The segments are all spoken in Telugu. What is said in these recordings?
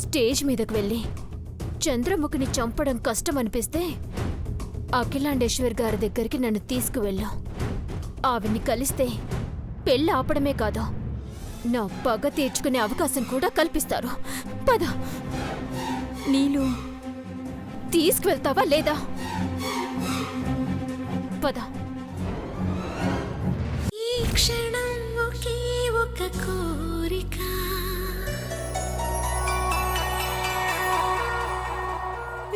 స్టేజ్ మీదకు వెళ్ళి చంద్రముఖిని చంపడం కష్టమనిపిస్తే అఖిలాండేశ్వర్ గారి దగ్గరికి నన్ను తీసుకువెళ్ళు. ఆవిడ్ని కలిస్తే పెళ్ళి ఆపడమే కాదు, నా పగ తీర్చుకునే అవకాశం కూడా కల్పిస్తారు. పద. నీలు తీసుకువెళ్తావా లేదా? పద. ఈ క్షణం ఒకే ఒక కోరిక,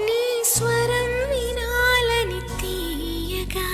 నీ స్వరం వినాలని తీయగా.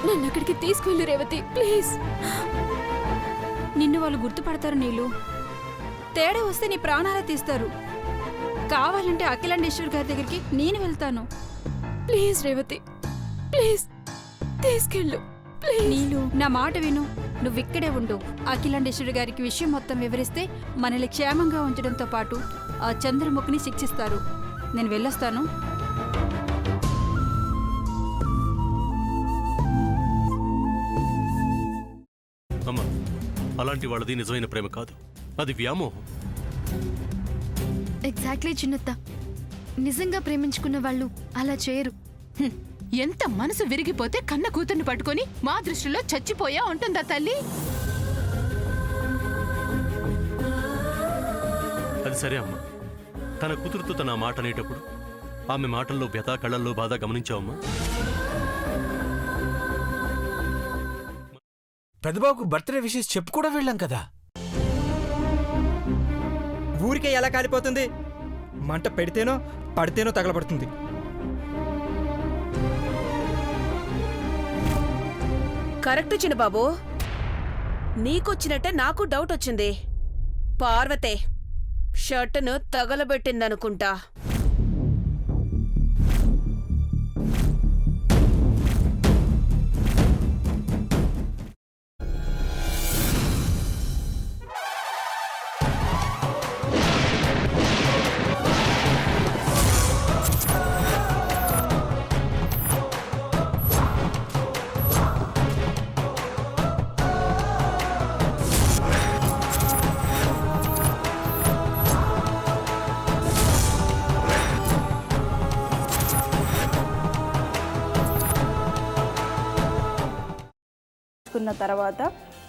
నన్ను అక్కడికి తీసుకువెళ్ళు రేవతి, ప్లీజ్. నిన్ను వాళ్ళు గుర్తుపడతారు నీలు. తేడా వస్తే నీ ప్రాణాలే తీస్తారు. కావాలంటే అఖిలాండేశ్వర్ గారి దగ్గరికి నేను వెళ్తాను. ప్లీజ్ రేవతి, ప్లీజ్ తీసుకెళ్ళు. నీలు, నా మాట విను. నువ్విక్కడే ఉండు. అఖిలాండేశ్వరి గారికి విషయం మొత్తం వివరిస్తే మనల్ని క్షేమంగా ఉంచడంతో పాటు ఆ చంద్రముఖిని శిక్షిస్తారు. నేను వెళ్ళొస్తాను. అమ్మా, అలాంటి వాళ్ళది నిజమైన ప్రేమ కాదు, అది వ్యామోహం. ఎగ్జాక్ట్లీ చిన్నత్త. నిజంగా ప్రేమించుకున్న వాళ్ళు అలా చేయరు. ఎంత మనసు విరిగిపోతే కన్న కూతుర్ని పట్టుకొని మా దృష్టిలో చచ్చిపోయా ఉంటుందా తల్లి? అది సరే అమ్మా, తన కూతురుతో తన మాట అనేటప్పుడు ఆమె మాటల్లో వ్యథ, కళ్ళల్లో బాధ గమనించావమ్మా? పెద్దబాబుకు బర్త్డే విషెస్ చెప్పు కూడా వెళ్ళాం కదా. ఊరికే ఎలా కాలిపోతుంది? మంట పెడితేనో పడితేనో తగలబడుతుంది. కరెక్ట్ చిన్నబాబు, నీకొచ్చినట్టే నాకు డౌట్ వచ్చింది. పార్వతే షర్టును తగలబెట్టిందనుకుంటా. వేసుకున్న తర్వాత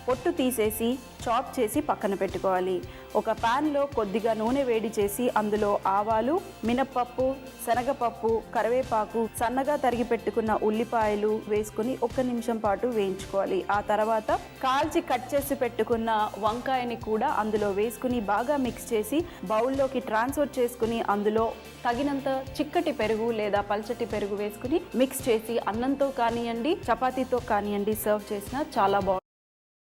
పొట్టు తీసేసి చాప్ చేసి పక్కన పెట్టుకోవాలి. ఒక ప్యాన్లో కొద్దిగా నూనె వేడి చేసి అందులో ఆవాలు, మినప్పప్పు, శనగపప్పు, కరివేపాకు, సన్నగా తరిగి పెట్టుకున్న ఉల్లిపాయలు వేసుకుని 1 నిమిషం పాటు వేయించుకోవాలి. ఆ తర్వాత కాల్చి కట్ చేసి పెట్టుకున్న వంకాయని కూడా అందులో వేసుకుని బాగా మిక్స్ చేసి బౌల్లోకి ట్రాన్స్ఫర్ చేసుకుని అందులో తగినంత చిక్కటి పెరుగు లేదా పల్చటి పెరుగు వేసుకుని మిక్స్ చేసి అన్నంతో కానివ్వండి, చపాతీతో కానివ్వండి సర్వ్ చేసినా చాలా బాగుంటుంది.